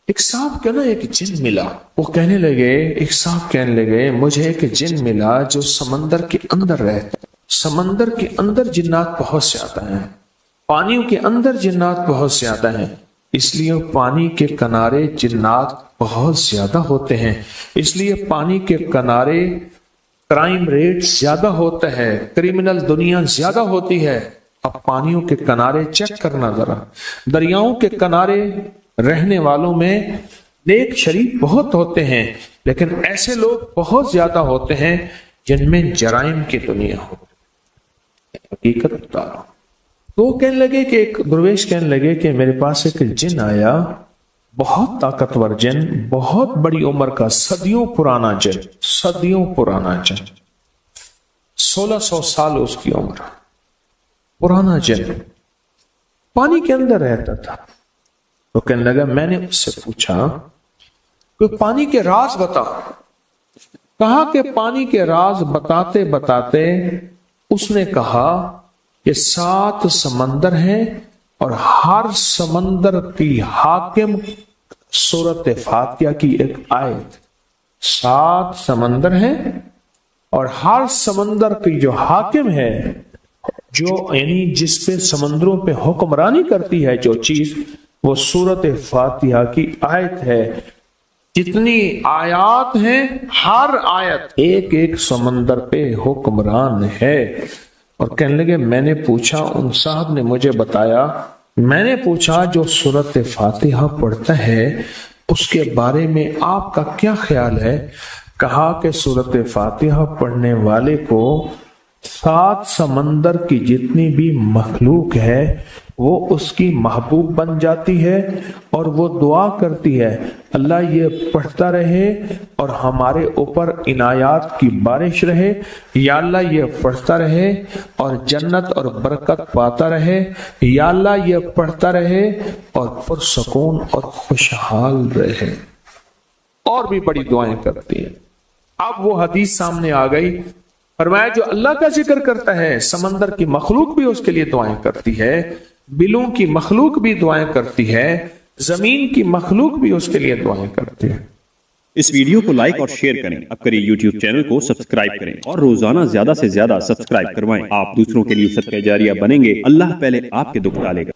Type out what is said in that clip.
ایک صاحب کا نا ایک جن ملا، وہ کہنے لگے، ایک صاحب کہنے لگے مجھے ایک جن ملا جو سمندر کے اندر رہتا ہے۔ سمندر کے اندر جنات بہت سے آتا ہیں، پانیوں کے اندر جنات بہت سے آتا ہیں، اس لیے پانی کے کنارے جنات بہت زیادہ ہوتے ہیں، اس لیے پانی کے کنارے کرائم ریٹ زیادہ ہوتا ہے، کریمنل دنیا زیادہ ہوتی ہے۔ اب پانیوں کے کنارے چیک کرنا ذرا، دریاؤں کے کنارے رہنے والوں میں نیک شریف بہت ہوتے ہیں، لیکن ایسے لوگ بہت زیادہ ہوتے ہیں جن میں جرائم کی دنیا ہو۔ حقیقت بتا رہا ہوں۔ تو وہ کہنے لگے کہ ایک درویش کہنے لگے کہ میرے پاس ایک جن آیا، بہت طاقتور جن، بہت بڑی عمر کا، صدیوں پرانا جن، صدیوں پرانا جن، 1600 سال اس کی عمر، پرانا جن، پانی کے اندر رہتا تھا۔ تو کہنے لگا، میں نے اس سے پوچھا کہ پانی کے راز بتا۔ کہا کہ پانی کے راز بتاتے بتاتے اس نے کہا کہ 7 سمندر ہیں اور ہر سمندر کی حاکم سورۃ فاتحہ کی ایک آیت۔ 7 سمندر ہیں اور ہر سمندر کی جو حاکم ہے، جو یعنی جس پہ سمندروں پہ حکمرانی کرتی ہے جو چیز، وہ سورۃ فاتحہ کی آیت ہے۔ جتنی آیات ہیں، ہر آیت ایک ایک سمندر پہ حکمران ہے۔ اور کہنے لگے، میں نے پوچھا، ان صاحب نے مجھے بتایا، میں نے پوچھا جو سورۃ فاتحہ پڑھتا ہے اس کے بارے میں آپ کا کیا خیال ہے؟ کہا کہ سورۃ فاتحہ پڑھنے والے کو 7 سمندر کی جتنی بھی مخلوق ہے وہ اس کی محبوب بن جاتی ہے، اور وہ دعا کرتی ہے، اللہ یہ پڑھتا رہے اور ہمارے اوپر عنایات کی بارش رہے، یا اللہ یہ پڑھتا رہے اور جنت اور برکت پاتا رہے، یا اللہ یہ پڑھتا رہے اور پرسکون اور خوشحال رہے۔ اور بھی بڑی دعائیں کرتی ہیں۔ اب وہ حدیث سامنے آ گئی، فرمایا جو اللہ کا ذکر کرتا ہے، سمندر کی مخلوق بھی اس کے لیے دعائیں کرتی ہے، بلوں کی مخلوق بھی دعائیں کرتی ہے، زمین کی مخلوق بھی اس کے لیے دعائیں کرتی ہے۔ اس ویڈیو کو لائک اور شیئر کریں، اب کریں یوٹیوب چینل کو سبسکرائب کریں اور روزانہ زیادہ سے زیادہ سبسکرائب کروائیں۔ آپ دوسروں کے لیے صدقہ جاریہ بنیں گے، اللہ پہلے آپ کے دکھ ٹالے گا۔